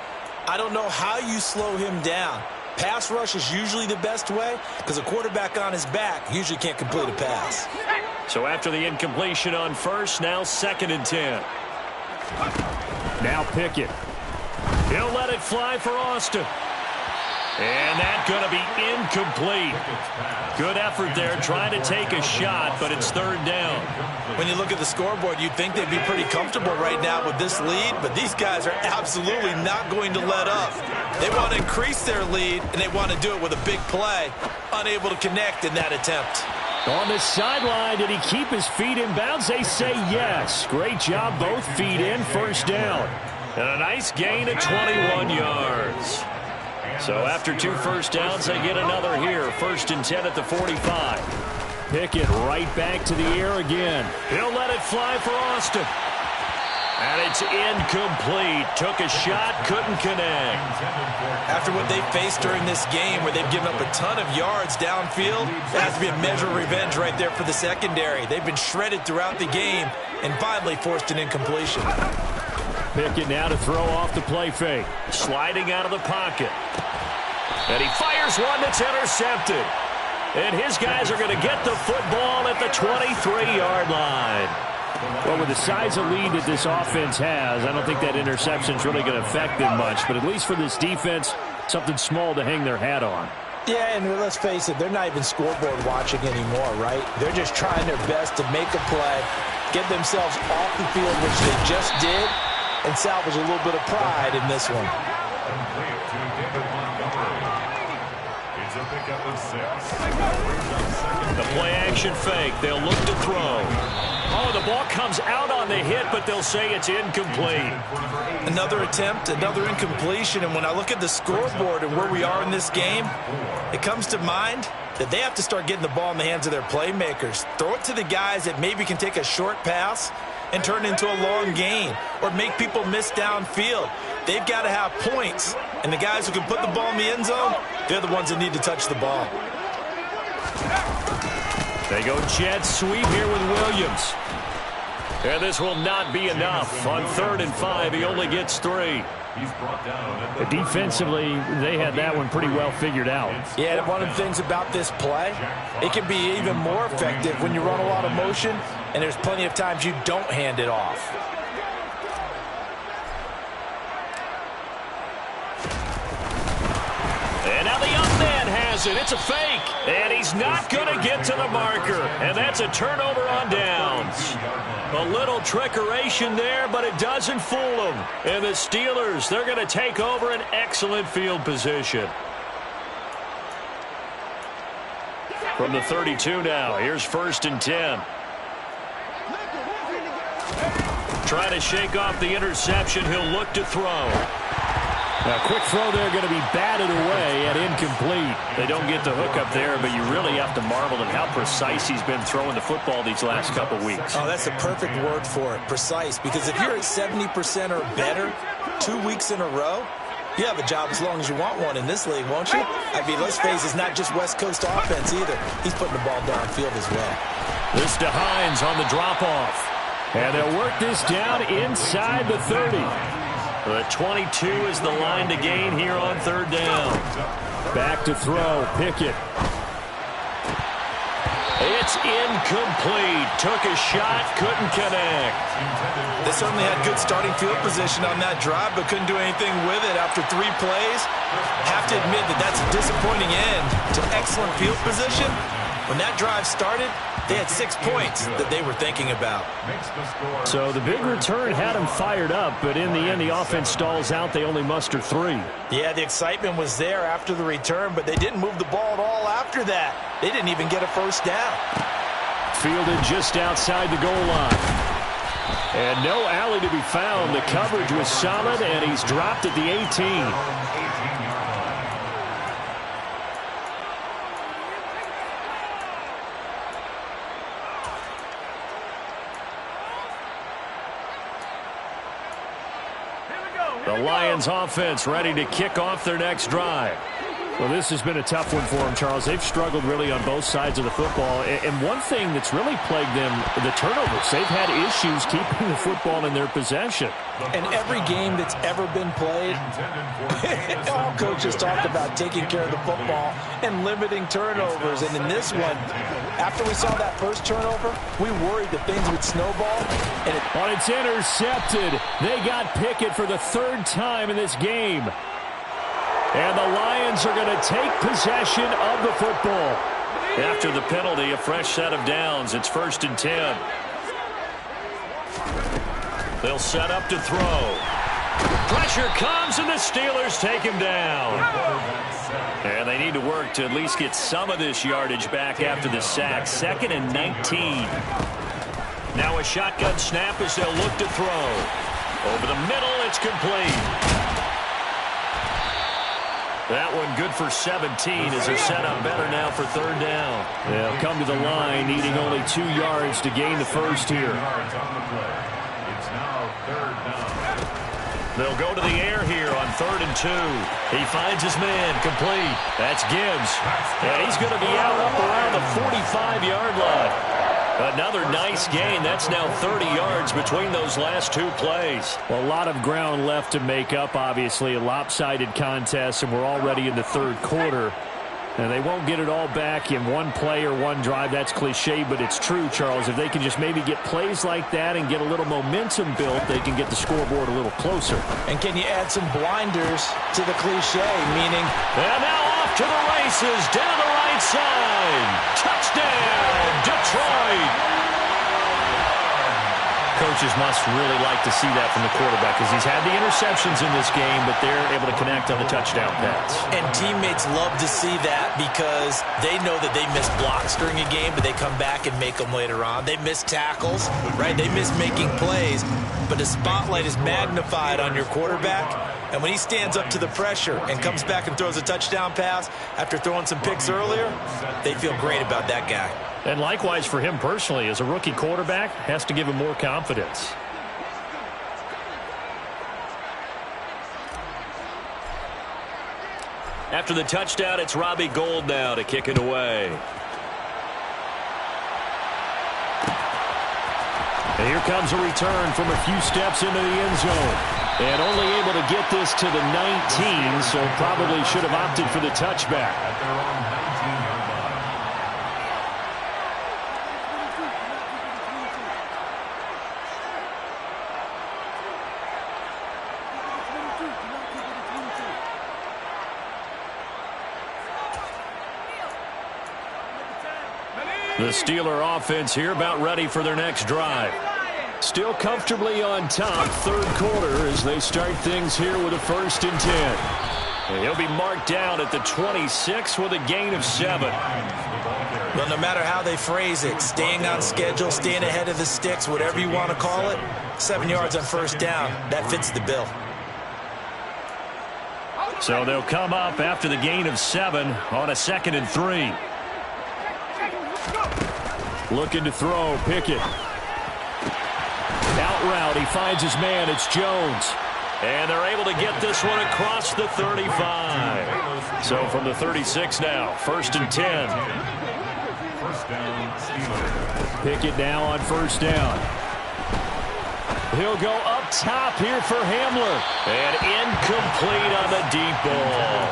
Speaker 4: I don't know how you slow him down. Pass rush is usually the best way because a quarterback on his back usually can't complete a pass.
Speaker 5: So after the incompletion on first, now 2nd and 10. Now Pickett. He'll let it fly for Austin. And that's going to be incomplete. Good effort there, trying to take a shot, but it's 3rd down.
Speaker 4: When you look at the scoreboard, you'd think they'd be pretty comfortable right now with this lead, but these guys are absolutely not going to let up. They want to increase their lead, and they want to do it with a big play. Unable to connect in that attempt.
Speaker 5: On the sideline, did he keep his feet in bounds? They say yes. Great job, both feet in, 1st down. And a nice gain of 21 yards. So after 2 first downs, they get another here. 1st and 10 at the 45. Pickett right back to the air again. He'll let it fly for Austin. And it's incomplete. Took a shot, couldn't connect.
Speaker 4: After what they faced during this game where they've given up a ton of yards downfield, it has to be a measure of revenge right there for the secondary. They've been shredded throughout the game and finally forced an incompletion.
Speaker 5: Pickett now to throw off the play fake. Sliding out of the pocket. And he fires one that's intercepted. And his guys are going to get the football at the 23-yard line. Well, with the size of lead that this offense has, I don't think that interception is really going to affect them much. But at least for this defense, something small to hang their hat on.
Speaker 4: Yeah, and let's face it, they're not even scoreboard watching anymore, right? They're just trying their best to make a play, get themselves off the field, which they just did, and salvage a little bit of pride in this one.
Speaker 6: It's a pickup of 6.
Speaker 5: The play-action fake. They'll look to throw. Oh, the ball comes out on the hit, but they'll say it's incomplete.
Speaker 4: Another attempt, another incompletion, and when I look at the scoreboard and where we are in this game, it comes to mind that they have to start getting the ball in the hands of their playmakers. Throw it to the guys that maybe can take a short pass and turn into a long gain or make people miss downfield. They've got to have points, and the guys who can put the ball in the end zone, they're the ones that need to touch the ball.
Speaker 5: They go jet sweep here with Williams. And this will not be enough. On 3rd and 5, he only gets 3.
Speaker 3: Defensively, they had that one pretty well figured out.
Speaker 4: Yeah, one of the things about this play, it can be even more effective when you run a lot of motion, and there's plenty of times you don't hand it off.
Speaker 5: And now the young man has it. It's a fake. And he's not going to get to the marker. And that's a turnover on downs. A little trickeration there, but it doesn't fool them. And the Steelers, they're going to take over an excellent field position. From the 32 now, here's 1st and 10. Trying to shake off the interception. He'll look to throw.
Speaker 3: A quick throw there, going to be batted away and incomplete.
Speaker 5: They don't get the hook up there, but you really have to marvel at how precise he's been throwing the football these last couple weeks.
Speaker 4: Oh, that's the perfect word for it, precise. Because if you're at 70% or better 2 weeks in a row, you have a job as long as you want one in this league, won't you? I mean, let's face it, it's not just West Coast offense either. He's putting the ball downfield as well.
Speaker 5: This to Hines on the drop-off.
Speaker 3: And they'll work this down inside the 30.
Speaker 5: The 22 is the line to gain here on 3rd down.
Speaker 3: Back to throw, Pickett.
Speaker 5: It's incomplete. Took a shot, couldn't connect.
Speaker 4: They certainly had good starting field position on that drive, but couldn't do anything with it after 3 plays. Have to admit that that's a disappointing end to excellent field position. When that drive started, they had 6 points that they were thinking about.
Speaker 3: So the big return had them fired up, but in the end, the offense stalls out. They only muster 3.
Speaker 4: Yeah, the excitement was there after the return, but they didn't move the ball at all after that. They didn't even get a first down.
Speaker 3: Fielded just outside the goal line. And no alley to be found. The coverage was solid, and he's dropped at the 18.
Speaker 5: The Lions offense ready to kick off their next drive.
Speaker 3: Well, this has been a tough one for them, Charles. They've struggled really on both sides of the football. And one thing that's really plagued them, the turnovers. They've had issues keeping the football in their possession.
Speaker 4: And every game that's ever been played, all coaches talk about taking care of the football and limiting turnovers. And in this one, after we saw that first turnover, we worried that things would snowball. And
Speaker 3: it's intercepted. They got Pickett for the 3rd time in this game. And the Lions are going to take possession of the football.
Speaker 5: After the penalty, a fresh set of downs. It's 1st and 10. They'll set up to throw. Pressure comes, and the Steelers take him down. And they need to work to at least get some of this yardage back after the sack. 2nd and 19. Now a shotgun snap as they'll look to throw. Over the middle, it's complete. That one good for 17 as they're set up better now for 3rd down.
Speaker 3: They'll come to the line needing only 2 yards to gain the first here.
Speaker 6: It's now 3rd down.
Speaker 5: They'll go to the air here on 3rd and 2. He finds his man complete. That's Gibbs. And he's going to be out up around the 45-yard line. Another nice gain. That's now 30 yards between those last 2 plays.
Speaker 3: Well, a lot of ground left to make up, obviously. A lopsided contest, and we're already in the 3rd quarter. And they won't get it all back in one play or one drive. That's cliche, but it's true, Charles. If they can just maybe get plays like that and get a little momentum built, they can get the scoreboard a little closer.
Speaker 4: And can you add some blinders to the cliche, meaning...
Speaker 5: And now off to the races, down the right side. Touchdown, Detroit. Coaches must really like to see that from the quarterback because he's had the interceptions in this game, but they're able to connect on the touchdown pass.
Speaker 4: And teammates love to see that because they know that they miss blocks during a game, but they come back and make them later on. They miss tackles, right? They miss making plays, but the spotlight is magnified on your quarterback. And when he stands up to the pressure and comes back and throws a touchdown pass after throwing some picks earlier, they feel great about that guy.
Speaker 5: And likewise for him personally, as a rookie quarterback, has to give him more confidence. After the touchdown, it's Robbie Gould now to kick it away. And here comes a return from a few steps into the end zone. And only able to get this to the 19, so probably should have opted for the touchback. The Steeler offense here about ready for their next drive. Still comfortably on top, third quarter, as they start things here with a 1st and 10. And he'll be marked down at the 26 with a gain of 7.
Speaker 4: Well, no matter how they phrase it, staying on schedule, staying ahead of the sticks, whatever you want to call it, 7 yards on 1st down, that fits the bill.
Speaker 5: So they'll come up after the gain of 7 on a 2nd and 3. Looking to throw, Pickett. Out route, he finds his man, it's Jones. And they're able to get this one across the 35. So from the 36 now, 1st and 10. Pickett now on 1st down. He'll go up top here for Hamler. And incomplete on the deep ball.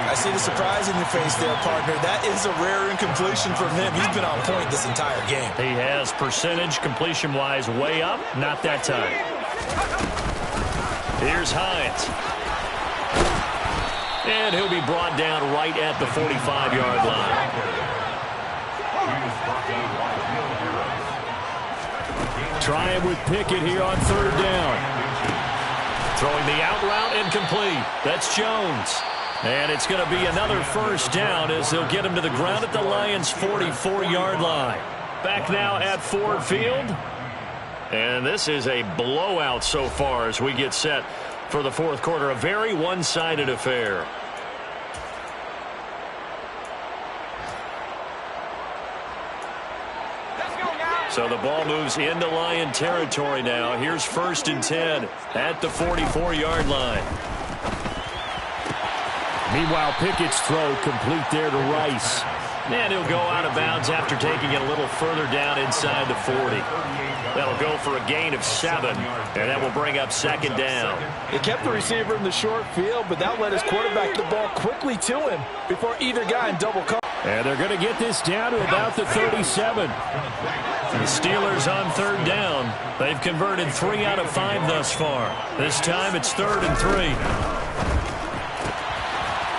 Speaker 4: I see the surprise in your face there, partner. That is a rare incompletion from him. He's been on point this entire game.
Speaker 5: He has percentage completion-wise way up. Not that time. Here's Hines. And he'll be brought down right at the 45-yard line. Trying with Pickett here on 3rd down. Throwing the out route incomplete. That's Jones. And it's going to be another 1st down as they'll get him to the ground at the Lions' 44-yard line. Back now at Ford Field. And this is a blowout so far as we get set for the 4th quarter. A very one-sided affair. So the ball moves into Lion territory now. Here's 1st and 10 at the 44-yard line. Meanwhile, Pickett's throw complete there to Rice. And he'll go out of bounds after taking it a little further down inside the 40. That'll go for a gain of 7, and that will bring up 2nd down.
Speaker 4: He kept the receiver in the short field, but that led his quarterback the ball quickly to him before either guy in double coverage.
Speaker 5: And they're going to get this down to about the 37. The Steelers on 3rd down. They've converted 3 out of 5 thus far. This time it's 3rd and 3.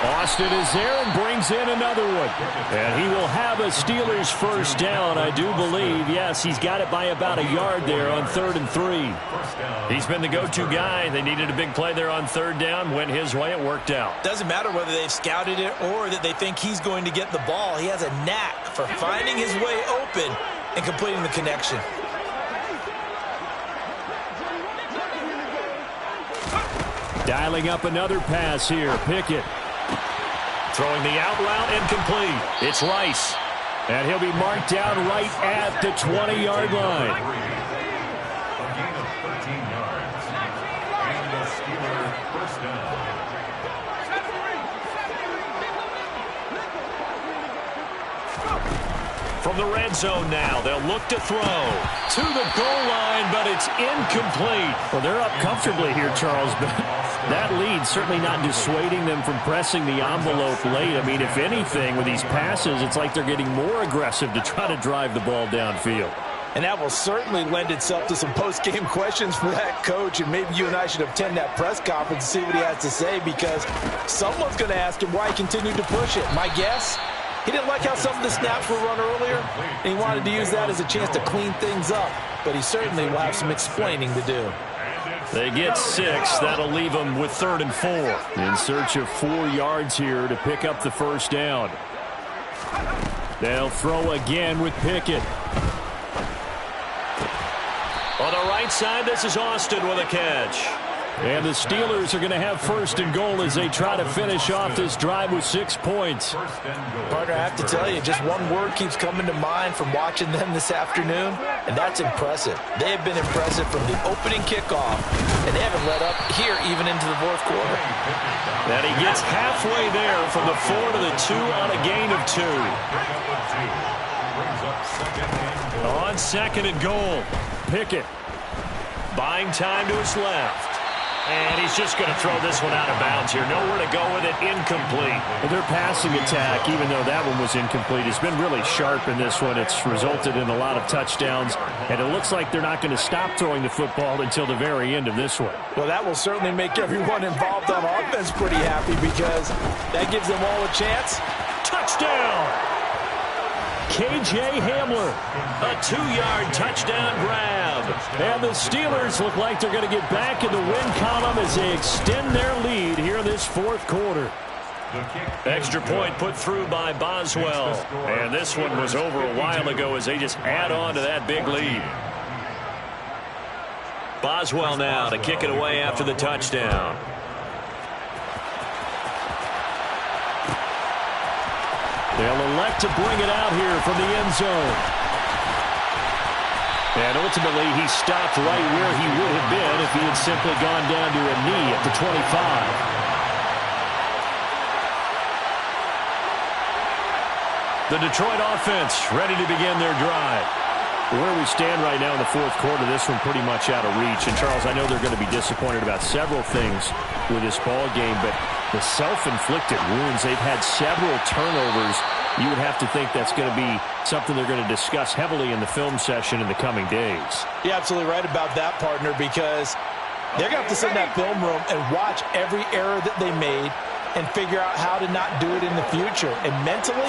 Speaker 5: Austin is there and brings in another one. And he will have a Steelers 1st down, I do believe. Yes, he's got it by about a yard there on 3rd and 3. He's been the go-to guy. They needed a big play there on 3rd down. Went his way. It worked out.
Speaker 4: Doesn't matter whether they've scouted it or that they think he's going to get the ball. He has a knack for finding his way open and completing the connection.
Speaker 5: Dialing up another pass here. Pickett. Throwing the out route incomplete. It's Rice. And he'll be marked down right at the 20-yard line.
Speaker 6: A gain of 13 yards. And the Steelers 1st down.
Speaker 5: From the red zone now, they'll look to throw to the goal line, but it's incomplete. Well, they're up comfortably here, Charles, but that lead certainly not dissuading them from pressing the envelope late. I mean, if anything, with these passes, it's like they're getting more aggressive to try to drive the ball downfield.
Speaker 4: And that will certainly lend itself to some post-game questions for that coach, and maybe you and I should attend that press conference and see what he has to say, because someone's going to ask him why he continued to push it. My guess? He didn't like how some of the snaps were run earlier, and he wanted to use that as a chance to clean things up. But he certainly will have some explaining to do.
Speaker 5: They get 6. That'll leave them with 3rd and 4. In search of 4 yards here to pick up the 1st down. They'll throw again with Pickett. On the right side, this is Austin with a catch. And the Steelers are going to have first and goal as they try to finish off this drive with 6 points.
Speaker 4: Partner, I have to tell you, just one word keeps coming to mind from watching them this afternoon, and that's impressive. They have been impressive from the opening kickoff, and they haven't let up here even into the fourth quarter.
Speaker 5: And he gets halfway there from the 4 to the 2 on a gain of 2. On second and goal, Pickett buying time to his left. And he's just going to throw this one out of bounds here. Nowhere to go with it. Incomplete. Well, their passing attack, even though that one was incomplete, has been really sharp in this one. It's resulted in a lot of touchdowns. And it looks like they're not going to stop throwing the football until the very end of this one.
Speaker 4: Well, that will certainly make everyone involved on offense pretty happy because that gives them all a chance.
Speaker 5: Touchdown! K.J. Hamler, a 2-yard touchdown grab. And the Steelers look like they're going to get back in the win column as they extend their lead here in this fourth quarter. Extra point put through by Boswell. And this one was over a while ago as they just add on to that big lead. Boswell now to kick it away after the touchdown. They'll elect to bring it out here from the end zone. And ultimately, he stopped right where he would have been if he had simply gone down to a knee at the 25. The Detroit offense ready to begin their drive. Where we stand right now in the fourth quarter, this one pretty much out of reach. And, Charles, I know they're going to be disappointed about several things with this ball game, but the self-inflicted wounds, they've had several turnovers. You would have to think that's going to be something they're going to discuss heavily in the film session in the coming days.
Speaker 4: You're absolutely right about that, partner, because they're going to have to sit in that film room and watch every error that they made and figure out how to not do it in the future. And mentally,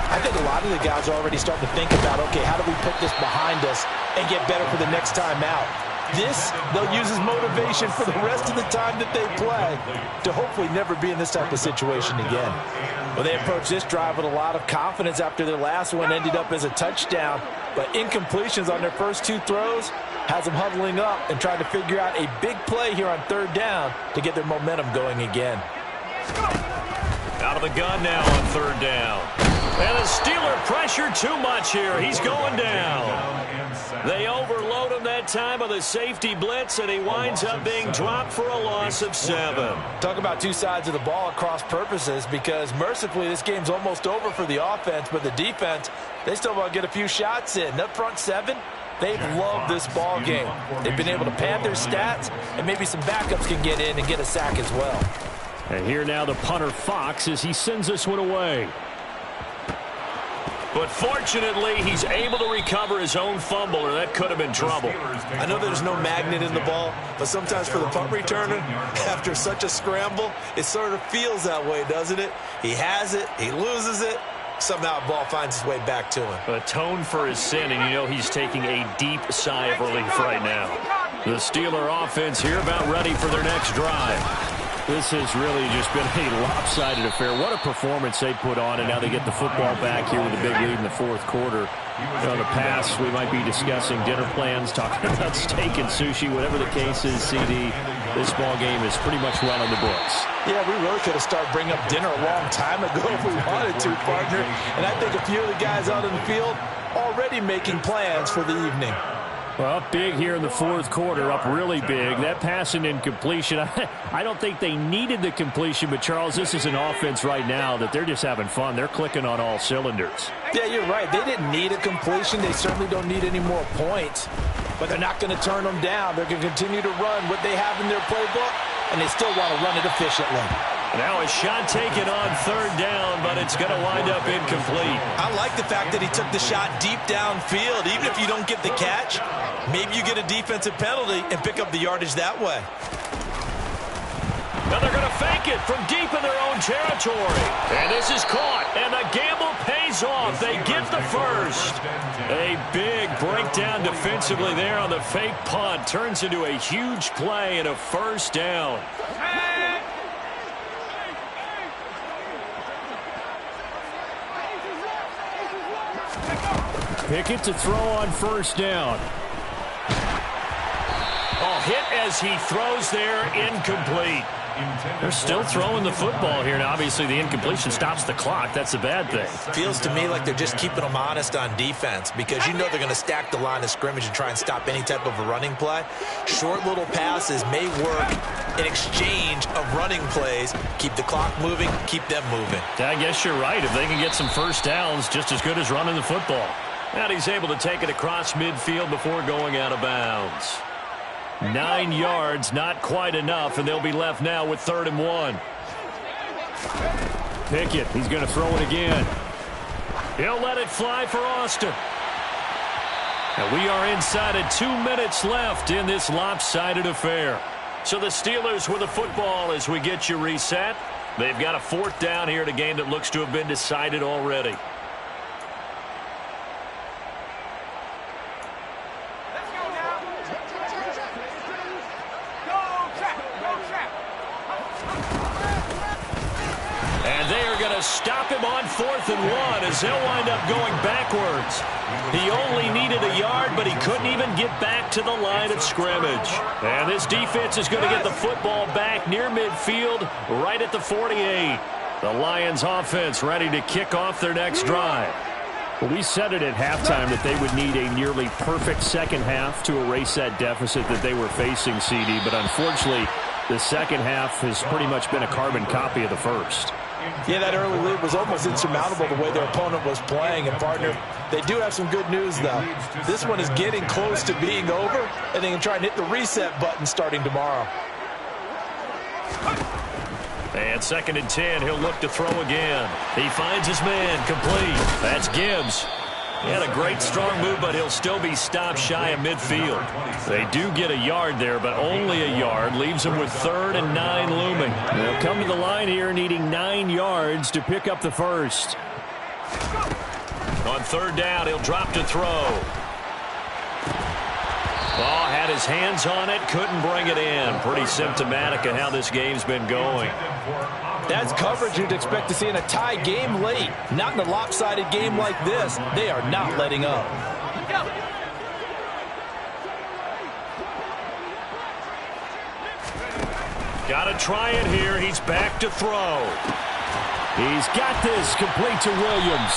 Speaker 4: I think a lot of the guys are already starting to think about, okay, how do we put this behind us and get better for the next time out? This, they'll use as motivation for the rest of the time that they play to hopefully never be in this type of situation again. Well, they approached this drive with a lot of confidence after their last one ended up as a touchdown. But incompletions on their first 2 throws has them huddling up and trying to figure out a big play here on third down to get their momentum going again.
Speaker 5: Out of the gun now on third down. And the Steeler pressure too much here. He's going down. They overload him that time with a safety blitz, and he winds up being dropped for a loss of 7.
Speaker 4: Talk about two sides of the ball at cross purposes, because mercifully this game's almost over for the offense, but the defense, they still want to get a few shots in. That front 7, they've loved this ball game. They've been able to pad their stats, and maybe some backups can get in and get a sack as well.
Speaker 5: And here now the punter Fox as he sends this one away. But fortunately, he's able to recover his own fumble, or that could have been trouble.
Speaker 4: I know there's no magnet in the ball, but sometimes for the punt returner, after such a scramble, it sort of feels that way, doesn't it? He has it, he loses it, somehow the ball finds its way back to him.
Speaker 5: Atone for his sin, and you know he's taking a deep sigh of relief right now. The Steeler offense here about ready for their next drive. This has really just been a lopsided affair. What a performance they put on, and now they get the football back here with a big lead in the fourth quarter. You know, in the past, we might be discussing dinner plans, talking about steak and sushi, whatever the case is, CD. This ball game is pretty much well in the books.
Speaker 4: Yeah, we really could have started bringing up dinner a long time ago if we wanted to, partner. And I think a few of the guys out in the field already making plans for the evening.
Speaker 5: Well, up big here in the fourth quarter, up really big. That pass and incompletion, I don't think they needed the completion, but, Charles, this is an offense right now that they're just having fun. They're clicking on all cylinders.
Speaker 4: Yeah, you're right. They didn't need a completion. They certainly don't need any more points, but they're not going to turn them down. They're going to continue to run what they have in their playbook, and they still want to run it efficiently.
Speaker 5: Now a shot taken on third down, but it's going to wind up incomplete.
Speaker 4: I like the fact that he took the shot deep downfield. Even if you don't get the catch, maybe you get a defensive penalty and pick up the yardage that way.
Speaker 5: Now they're going to fake it from deep in their own territory. And this is caught, and the gamble pays off. They get the first. A big breakdown defensively there on the fake punt. Turns into a huge play and a first down. Pickett to throw on first down. Oh, hit as he throws there, incomplete. They're still throwing the football here. Now, obviously, the incompletion stops the clock. That's the bad thing.
Speaker 4: Feels to me like they're just keeping them honest on defense because you know they're going to stack the line of scrimmage and try and stop any type of a running play. Short little passes may work in exchange of running plays. Keep the clock moving, keep them moving.
Speaker 5: I guess you're right. If they can get some first downs, just as good as running the football. And he's able to take it across midfield before going out of bounds. 9 yards, not quite enough, and they'll be left now with 3rd and 1. Pickett, he's going to throw it again. He'll let it fly for Austin. And we are inside of 2 minutes left in this lopsided affair. So the Steelers with the football as we get you reset. They've got a 4th down here in a game that looks to have been decided already. Stop him on 4th and 1 as they'll wind up going backwards. He only needed a yard, but he couldn't even get back to the line of scrimmage. And this defense is going to get the football back near midfield, right at the 48. The Lions offense ready to kick off their next drive. Well, we said it at halftime that they would need a nearly perfect second half to erase that deficit that they were facing, CD. But unfortunately, the second half has pretty much been a carbon copy of the first.
Speaker 4: Yeah, that early lead was almost insurmountable the way their opponent was playing. And, partner, they do have some good news, though. This one is getting close to being over, and they can try and hit the reset button starting tomorrow.
Speaker 5: And 2nd and 10, he'll look to throw again. He finds his man, complete. That's Gibbs. He had a great strong move, but he'll still be stopped shy of midfield. They do get a yard there, but only a yard. Leaves them with 3rd and 9 looming. They'll come to the line here needing 9 yards to pick up the first. On 3rd down, he'll drop to throw. Ball had his hands on it, couldn't bring it in. Pretty symptomatic of how this game's been going.
Speaker 4: That's coverage you'd expect to see in a tie game late. Not in a lopsided game like this. They are not letting up.
Speaker 5: Got to try it here. He's back to throw. He's got this complete to Williams.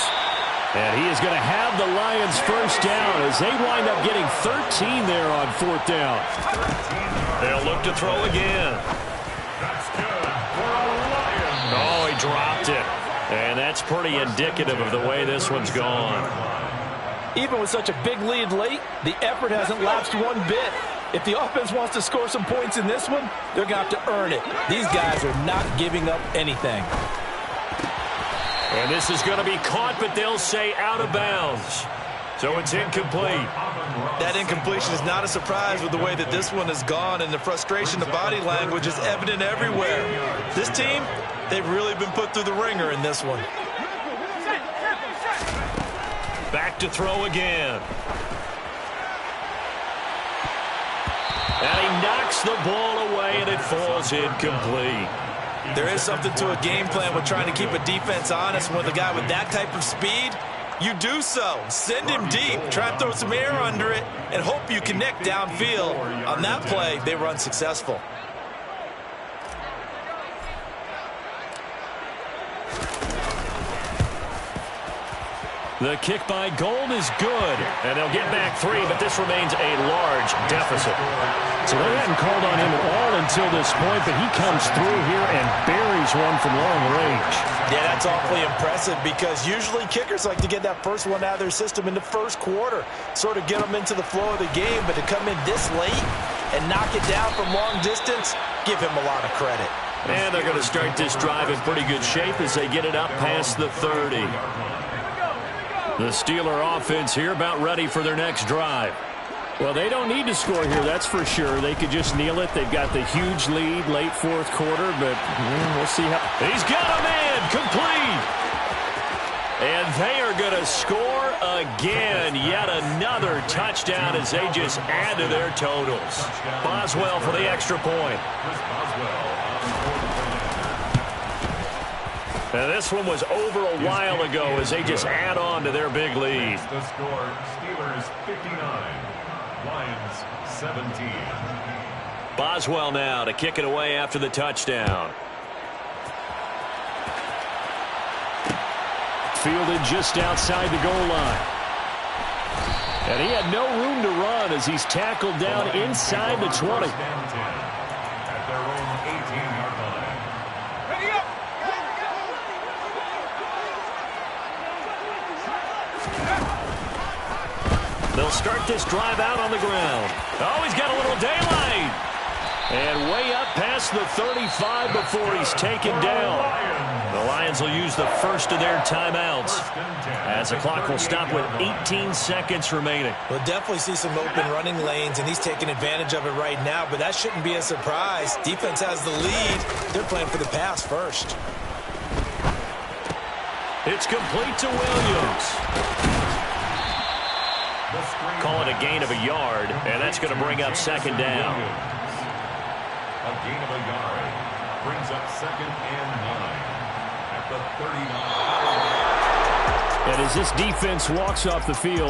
Speaker 5: And he is going to have the Lions first down as they wind up getting 13 there on 4th down. They'll look to throw again. Oh, he dropped it. And that's pretty indicative of the way this one's gone.
Speaker 4: Even with such a big lead late, the effort hasn't lapsed one bit. If the offense wants to score some points in this one, they're going to have to earn it. These guys are not giving up anything.
Speaker 5: And this is going to be caught, but they'll say out of bounds. So it's incomplete.
Speaker 4: That incompletion is not a surprise with the way that this one has gone, and the frustration, the body language is evident everywhere. This team, they've really been put through the ringer in this one.
Speaker 5: Back to throw again. And he knocks the ball away, and it falls incomplete.
Speaker 4: There is something to a game plan with trying to keep a defense honest. With a guy with that type of speed, you do so. Send him deep. Try and throw some air under it and hope you connect downfield. On that play, they were unsuccessful.
Speaker 5: The kick by Gold is good, and they'll get back 3, but this remains a large deficit. So they hadn't called on him at all until this point, but he comes through here and buries one from long range.
Speaker 4: Yeah, that's awfully impressive because usually kickers like to get that first one out of their system in the first quarter, sort of get them into the flow of the game, but to come in this late and knock it down from long distance, give him a lot of credit.
Speaker 5: And they're going to start this drive in pretty good shape as they get it up past the 30. The Steeler offense here about ready for their next drive. Well, they don't need to score here, that's for sure. They could just kneel it. They've got the huge lead late 4th quarter, but we'll see how. He's got a man complete. And they are going to score again. Yet another touchdown as they just add to their totals. Boswell for the extra point. And this one was over a while ago as they just add on to their big lead.
Speaker 6: The score, Steelers 59, Lions 17.
Speaker 3: Boswell now to kick it away after the touchdown.
Speaker 5: Fielded just outside the goal line. And he had no room to run as he's tackled down inside the 20.
Speaker 6: At their own 18-yard line. Ready up!
Speaker 3: They'll start this drive out on the ground. Oh, he's got a little daylight. And way up past the 35 before he's taken down. The Lions will use the first of their timeouts as the clock will stop with 18 seconds remaining.
Speaker 4: We'll definitely see some open running lanes, and he's taking advantage of it right now, but that shouldn't be a surprise. Defense has the lead. They're playing for the pass first.
Speaker 3: It's complete to Williams. Call it a gain of a yard, and that's going to bring up second down.
Speaker 6: A gain of a yard brings up 2nd and 9 at the 39.
Speaker 5: And as this defense walks off the field,